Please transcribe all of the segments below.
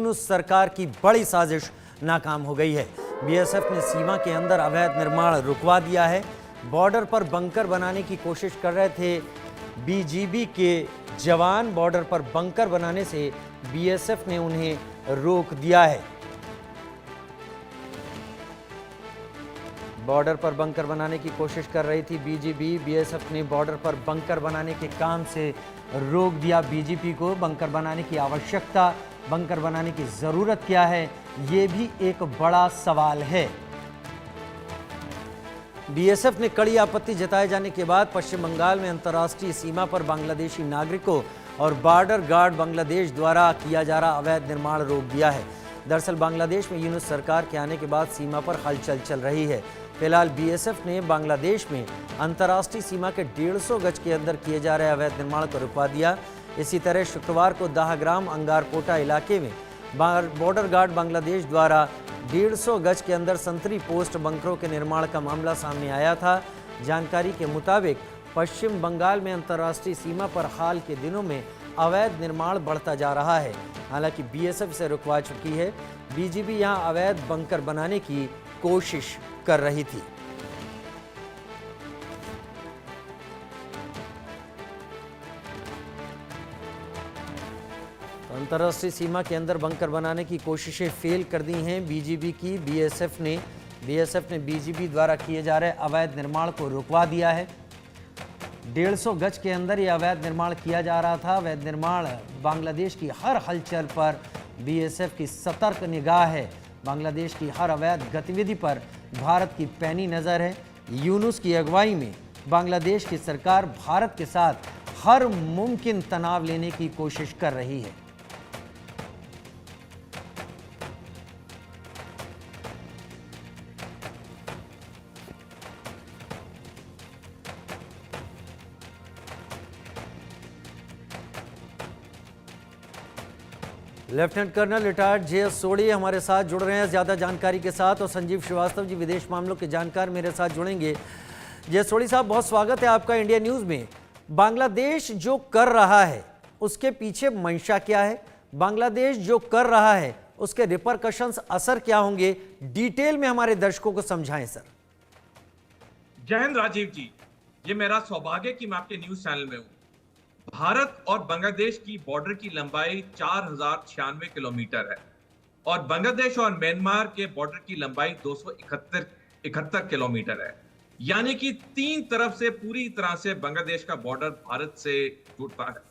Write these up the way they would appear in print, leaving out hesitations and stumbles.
यूनुस सरकार की बड़ी साजिश नाकाम हो गई है। बीएसएफ ने सीमा के अंदर अवैध निर्माण रुकवा दिया है। बॉर्डर पर बंकर बनाने की कोशिश कर रहे थे बीजीबी के जवान। बॉर्डर पर बंकर बनाने से बीएसएफ ने उन्हें रोक दिया है। बॉर्डर पर बंकर बनाने की कोशिश कर रही थी बीजीबी। बीएसएफ ने बॉर्डर पर बंकर बनाने के काम से रोक दिया बीजीपी को। बंकर बनाने की आवश्यकता, बंकर बनाने की जरूरत क्या है, ये भी एक बड़ा सवाल है। बीएसएफ ने कड़ी आपत्ति जताए जाने के बाद पश्चिम बंगाल में अंतर्राष्ट्रीय सीमा पर बांग्लादेशी नागरिकों और बॉर्डर गार्ड बांग्लादेश द्वारा किया जा रहा अवैध निर्माण रोक दिया है। दरअसल बांग्लादेश में यूनुस सरकार के आने के बाद सीमा पर हलचल चल रही है। फिलहाल बीएसएफ ने बांग्लादेश में अंतर्राष्ट्रीय सीमा के 150 गज के अंदर किए जा रहे अवैध निर्माण को रुकवा दिया। इसी तरह शुक्रवार को दाहग्राम अंगारकोटा इलाके में बॉर्डर गार्ड बांग्लादेश द्वारा 150 गज के अंदर संतरी पोस्ट बंकरों के निर्माण का मामला सामने आया था। जानकारी के मुताबिक पश्चिम बंगाल में अंतर्राष्ट्रीय सीमा पर हाल के दिनों में अवैध निर्माण बढ़ता जा रहा है। हालांकि बीएसएफ इसे रुकवा चुकी है। बीजीबी यहां अवैध बंकर बनाने की कोशिश कर रही थी। अंतर्राष्ट्रीय सीमा के अंदर बंकर बनाने की कोशिशें फेल कर दी हैं बीजीबी की। बीएसएफ ने बीजीबी द्वारा किए जा रहे अवैध निर्माण को रुकवा दिया है। 150 गज के अंदर ये अवैध निर्माण किया जा रहा था। अवैध निर्माण बांग्लादेश की हर हलचल पर बीएसएफ की सतर्क निगाह है। बांग्लादेश की हर अवैध गतिविधि पर भारत की पैनी नज़र है। यूनुस की अगुवाई में बांग्लादेश की सरकार भारत के साथ हर मुमकिन तनाव लेने की कोशिश कर रही है। Lieutenant colonel retired J S. Sodhi हमारे साथ जुड़ रहे हैं ज़्यादा जानकारी के साथ, और संजीव श्रीवास्तव जी विदेश मामलों के जानकार मेरे साथ जुड़ेंगे। जे.एस. सोढ़ी साहब, बहुत स्वागत है आपका इंडिया न्यूज़ में। बांग्लादेश जो कर रहा है उसके पीछे मंशा क्या है? बांग्लादेश जो कर रहा है उसके रिपरकशंस, असर क्या होंगे? डिटेल में हमारे दर्शकों को समझाएं सर। जय हिंद राजीव जी, ये मेरा सौभाग्य कि मैं आपके न्यूज चैनल में हूँ। भारत और बांग्लादेश की बॉर्डर की लंबाई 4096 किलोमीटर है और बांग्लादेश और म्यांमार के बॉर्डर की लंबाई 271 किलोमीटर है। यानी कि तीन तरफ से पूरी तरह से बांग्लादेश का बॉर्डर भारत से जुड़ता है।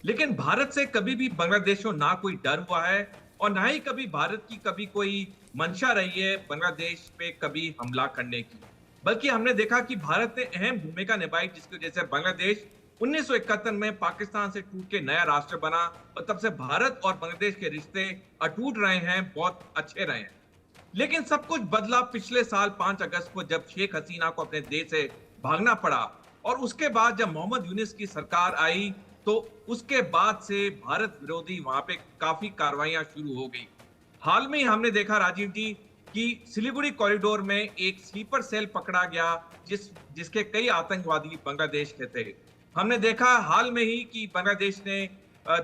लेकिन भारत से कभी भी बांग्लादेश को ना कोई डर हुआ है और ना ही कभी भारत की कभी कोई मंशा रही है बांग्लादेश पे कभी हमला करने की। बल्कि हमने देखा कि भारत ने अहम भूमिका निभाई, जिसकी वजह से बांग्लादेश 1971 में पाकिस्तान से टूट के नया राष्ट्र बना और तब से भारत और बांग्लादेश के रिश्ते अटूट रहे हैं, बहुत अच्छे रहे हैं। लेकिन सब कुछ बदला पिछले साल 5 अगस्त को, जब शेख हसीना को अपने देश से भागना पड़ा और उसके बाद जब मोहम्मद यूनुस की सरकार आई तो उसके बाद से भारत विरोधी वहां पे काफी कार्रवाइयां शुरू हो गई। हाल में हमने देखा राजीव जी कि सिलीगुड़ी कॉरिडोर में एक स्लीपर सेल पकड़ा गया जिसके कई आतंकवादी बांग्लादेश के थे। हमने देखा हाल में ही कि बांग्लादेश ने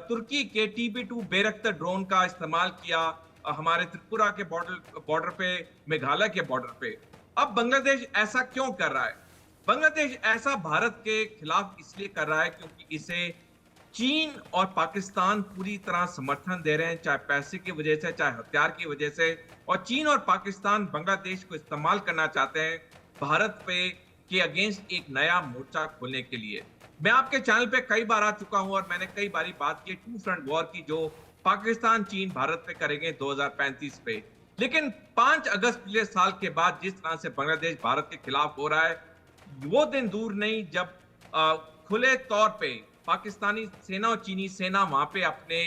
तुर्की के TB2 बैरक्टर ड्रोन का इस्तेमाल किया हमारे त्रिपुरा के बॉर्डर पे, मेघालय के बॉर्डर पे। अब बांग्लादेश ऐसा क्यों कर रहा है? बांग्लादेश ऐसा भारत के खिलाफ इसलिए कर रहा है क्योंकि इसे चीन और पाकिस्तान पूरी तरह समर्थन दे रहे हैं, चाहे पैसे की वजह से, चाहे हथियार की वजह से। और चीन और पाकिस्तान बांग्लादेश को इस्तेमाल करना चाहते हैं भारत पे के अगेंस्ट एक नया मोर्चा खोलने के लिए। मैं आपके चैनल पे कई बार आ चुका हूं और मैंने कई बारी बात की टू फ्रंट वॉर की, जो पाकिस्तान चीन भारत पे करेंगे 2035 पे। लेकिन 5 अगस्त पिछले साल के बाद जिस तरह से बांग्लादेश भारत के खिलाफ हो रहा है, वो दिन दूर नहीं जब खुले तौर पे पाकिस्तानी सेना और चीनी सेना वहां पे अपने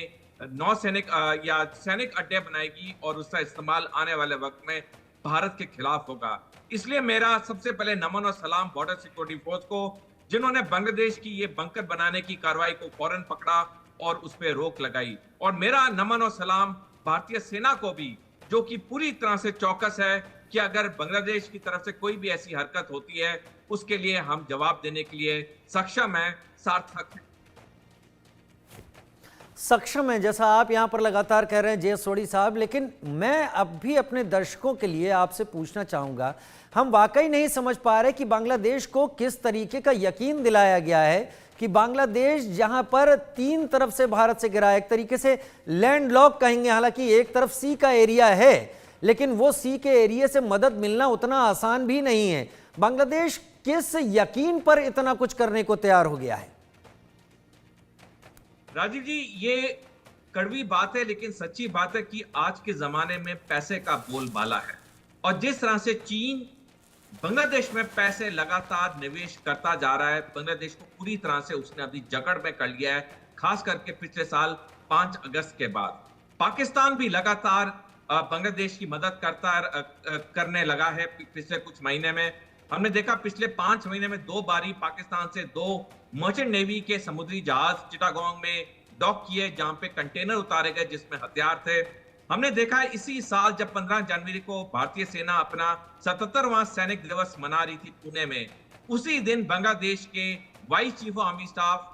नौसैनिक या सैनिक अड्डे बनाएगी और उसका इस्तेमाल आने वाले वक्त में भारत के खिलाफ होगा। इसलिए मेरा सबसे पहले नमन और सलाम बॉर्डर सिक्योरिटी फोर्स को, जिन्होंने बांग्लादेश की ये बंकर बनाने की कार्रवाई को फौरन पकड़ा और उस पर रोक लगाई। और मेरा नमन और सलाम भारतीय सेना को भी, जो कि पूरी तरह से चौकस है कि अगर बांग्लादेश की तरफ से कोई भी ऐसी हरकत होती है उसके लिए हम जवाब देने के लिए सक्षम हैं, सार्थक हैं। सक्षम है, जैसा आप यहाँ पर लगातार कह रहे हैं जे सोढ़ी साहब। लेकिन मैं अब भी अपने दर्शकों के लिए आपसे पूछना चाहूँगा, हम वाकई नहीं समझ पा रहे कि बांग्लादेश को किस तरीके का यकीन दिलाया गया है कि बांग्लादेश जहाँ पर तीन तरफ से भारत से घिरा है, एक तरीके से लैंड लॉक कहेंगे, हालांकि एक तरफ सी का एरिया है, लेकिन वो सी के एरिया से मदद मिलना उतना आसान भी नहीं है। बांग्लादेश किस यकीन पर इतना कुछ करने को तैयार हो गया है? राजीव जी, ये कड़वी बात है लेकिन सच्ची बात है कि आज के जमाने में पैसे का बोलबाला है, और जिस तरह से चीन बांग्लादेश में पैसे लगातार निवेश करता जा रहा है, बांग्लादेश को पूरी तरह से उसने अपनी जकड़ में कर लिया है, खास करके पिछले साल 5 अगस्त के बाद। पाकिस्तान भी लगातार बांग्लादेश की मदद करने लगा है। पिछले कुछ महीने में हमने देखा, पिछले 5 महीने में 2 बारी पाकिस्तान से 2 मर्चेंट नेवी के समुद्री जहाज चिटागोंग में डॉक किए, जहां पे कंटेनर उतारे गए जिसमें हथियार थे। हमने देखा है इसी साल जब 15 जनवरी को भारतीय सेना अपना 77वां सैनिक दिवस मना रही थी पुणे में, उसी दिन बांग्लादेश के vice chief of army staff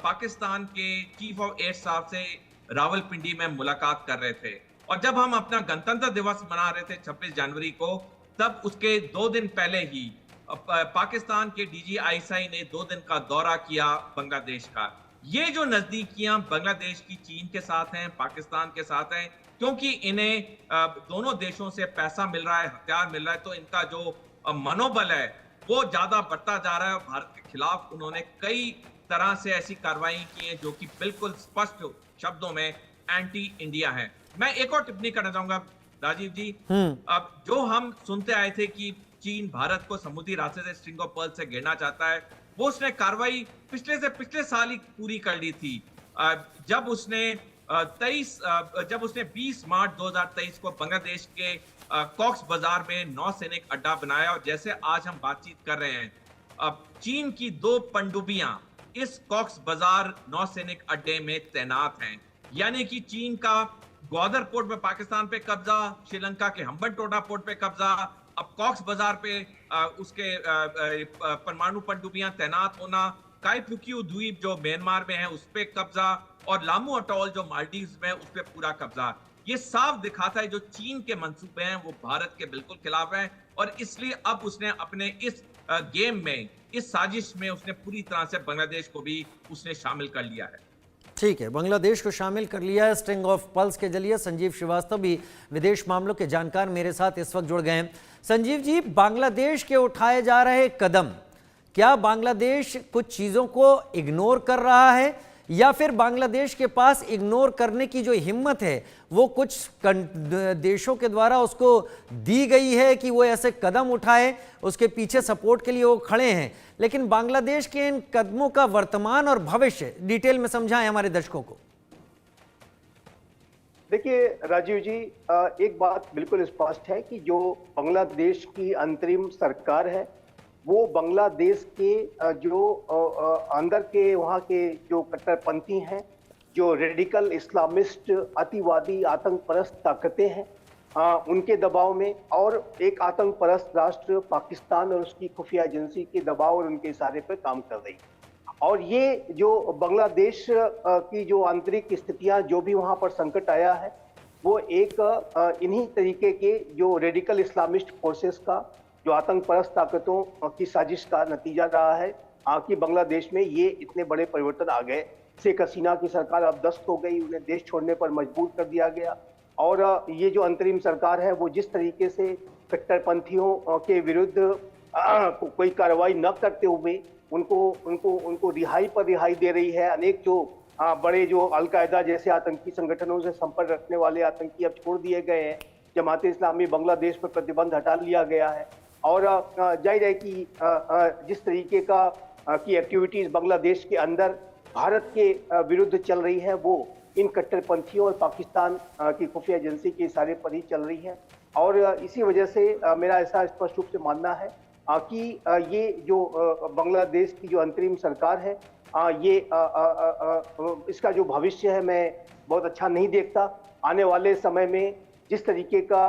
Pakistan के चीफ ऑफ एयर स्टाफ से रावलपिंडी में मुलाकात कर रहे थे। और जब हम अपना गणतंत्र दिवस मना रहे थे 26 जनवरी को, तब उसके 2 दिन पहले ही पाकिस्तान के DGISI ने 2 दिन का दौरा किया बांग्लादेश का। ये जो नजदीकियां बांग्लादेश की चीन के साथ हैं, पाकिस्तान के साथ हैं, क्योंकि इन्हें दोनों देशों से पैसा मिल रहा है, हथियार मिल रहा है, तो इनका जो मनोबल है वो ज्यादा बढ़ता जा रहा है। और भारत के खिलाफ उन्होंने कई तरह से ऐसी कार्रवाई की है जो कि बिल्कुल स्पष्ट शब्दों में एंटी इंडिया है। मैं एक और टिप्पणी करना चाहूंगा राजीव जी। अब जो हम सुनते आए थे कि चीन भारत को समुद्री रास्ते से स्ट्रिंग ऑफ पर्ल से घेरना चाहता है, वो उसने कार्रवाई पिछले साल ही पूरी कर ली थी, जब उसने 20 मार्च 2023 को बांग्लादेश के कॉक्स बाजार में नौसैनिक अड्डा बनाया। और जैसे आज हम बातचीत कर रहे हैं, अब चीन की 2 पनडुब्बियां इस कॉक्स बाजार नौसैनिक अड्डे में तैनात हैं, यानी कि चीन का ग्वादर पोर्ट पे पाकिस्तान पे कब्जा, श्रीलंका के हम्बनटोटा पोर्ट पे कब्जा, अब कॉक्स बाजार पे उसके परमाणु पनडुब्बियां तैनात होना, काइपुक्यू द्वीप जो म्यांमार में है उस पे कब्जा, और लामू अटोल जो मालदीव्स में उस पे पूरा कब्जा। ये साफ दिखाता है जो चीन के मंसूबे हैं वो भारत के बिल्कुल खिलाफ हैं, और इसलिए अब उसने अपने इस गेम में, इस साजिश में उसने पूरी तरह से बांग्लादेश को भी उसने शामिल कर लिया है। ठीक है, बांग्लादेश को शामिल कर लिया है स्ट्रिंग ऑफ पल्स के जरिए। संजीव श्रीवास्तव भी विदेश मामलों के जानकार मेरे साथ इस वक्त जुड़ गए हैं। संजीव जी, बांग्लादेश के उठाए जा रहे कदम, क्या बांग्लादेश कुछ चीज़ों को इग्नोर कर रहा है, या फिर बांग्लादेश के पास इग्नोर करने की जो हिम्मत है वो कुछ देशों के द्वारा उसको दी गई है कि वो ऐसे कदम उठाए, उसके पीछे सपोर्ट के लिए वो खड़े हैं? लेकिन बांग्लादेश के इन कदमों का वर्तमान और भविष्य डिटेल में समझाएं हमारे दर्शकों को। देखिए राजीव जी, एक बात बिल्कुल स्पष्ट है कि जो बांग्लादेश की अंतरिम सरकार है वो बांग्लादेश के जो अंदर के वहाँ के जो कट्टरपंथी हैं, जो रेडिकल इस्लामिस्ट अतिवादी आतंकपरस्त ताकतें हैं, उनके दबाव में, और एक आतंकपरस्त राष्ट्र पाकिस्तान और उसकी खुफिया एजेंसी के दबाव और उनके इशारे पर काम कर रही है। और ये जो बांग्लादेश की जो आंतरिक स्थितियां, जो भी वहां पर संकट आया है, वो एक इन्हीं तरीके के जो रेडिकल इस्लामिस्ट फोर्सेस का, जो आतंकपरस्त ताकतों की साजिश का नतीजा रहा है कि बांग्लादेश में ये इतने बड़े परिवर्तन आ गए। शेख हसीना की सरकार अब दस्त हो गई, उन्हें देश छोड़ने पर मजबूर कर दिया गया, और ये जो अंतरिम सरकार है वो जिस तरीके से कट्टरपंथियों के विरुद्ध कोई कार्रवाई न करते हुए उनको रिहाई पर रिहाई दे रही है। अनेक जो बड़े जो अलकायदा जैसे आतंकी संगठनों से संपर्क रखने वाले आतंकी अब छोड़ दिए गए हैं, जमात इस्लामी बांग्लादेश पर प्रतिबंध हटा लिया गया है, और जाहिर है कि जिस तरीके की एक्टिविटीज बांग्लादेश के अंदर भारत के विरुद्ध चल रही है वो इन कट्टरपंथियों और पाकिस्तान की खुफिया एजेंसी के इशारे पर ही चल रही है। और इसी वजह से मेरा ऐसा स्पष्ट रूप से मानना है कि ये जो बांग्लादेश की जो अंतरिम सरकार है, ये इसका जो भविष्य है मैं बहुत अच्छा नहीं देखता। आने वाले समय में जिस तरीके का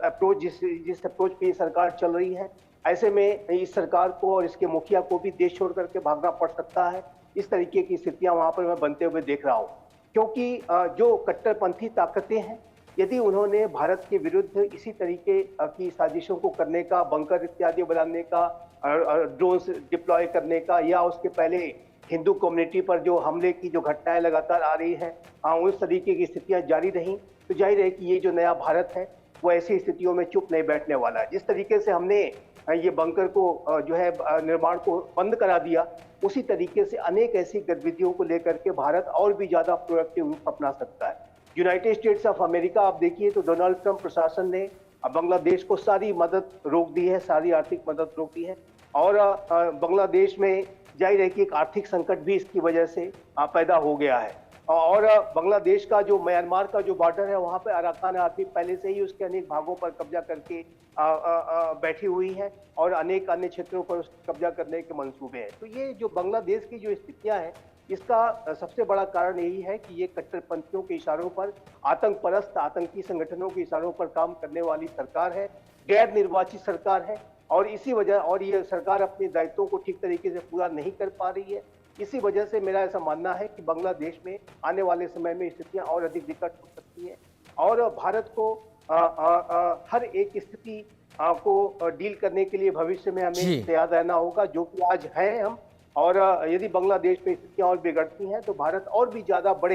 अप्रोच जिस अप्रोच पे ये सरकार चल रही है, ऐसे में इस सरकार को और इसके मुखिया को भी देश छोड़ करके भागना पड़ सकता है। इस तरीके की स्थितियां वहां पर मैं बनते हुए देख रहा हूँ। क्योंकि जो कट्टरपंथी ताकतें हैं, यदि उन्होंने भारत के विरुद्ध इसी तरीके की साजिशों को करने का, बंकर इत्यादि बनाने का, ड्रोन्स डिप्लॉय करने का, या उसके पहले हिंदू कम्युनिटी पर जो हमले की जो घटनाएं लगातार आ रही हैं, उस तरीके की स्थितियां जारी रहीं, तो जाहिर है कि ये जो नया भारत है वो ऐसी स्थितियों में चुप नहीं बैठने वाला है। जिस तरीके से हमने ये बंकर को जो है निर्माण को बंद करा दिया, उसी तरीके से अनेक ऐसी गतिविधियों को लेकर के भारत और भी ज्यादा प्रोएक्टिव रूप अपना सकता है। यूनाइटेड स्टेट्स ऑफ अमेरिका आप देखिए तो डोनाल्ड ट्रंप प्रशासन ने बांग्लादेश को सारी मदद रोक दी है, सारी आर्थिक मदद रोक दी है, और बांग्लादेश में जाहिर है कि एक आर्थिक संकट भी इसकी वजह से पैदा हो गया है। और बांग्लादेश का जो म्यांमार का जो बॉर्डर है, वहां पे अराकान आर्मी पहले से ही उसके अनेक भागों पर कब्जा करके बैठी हुई है, और अनेक अन्य क्षेत्रों पर कब्जा करने के मंसूबे हैं। तो ये जो बांग्लादेश की जो स्थितियां हैं, इसका सबसे बड़ा कारण यही है कि ये कट्टरपंथियों के इशारों पर, आतंक परस्त आतंकी संगठनों के इशारों पर काम करने वाली सरकार है, गैर निर्वाचित सरकार है, और इसी वजह, और ये सरकार अपने दायित्वों को ठीक तरीके से पूरा नहीं कर पा रही है। इसी वजह से मेरा ऐसा मानना है कि बांग्लादेश में आने वाले समय में स्थितियां और अधिक विकट हो सकती हैं, और भारत को हर एक स्थिति को डील करने के लिए भविष्य में हमें तैयार रहना होगा, जो कि आज है हम। और यदि बांग्लादेश में स्थितियां और बिगड़ती हैं तो भारत और भी ज्यादा बड़े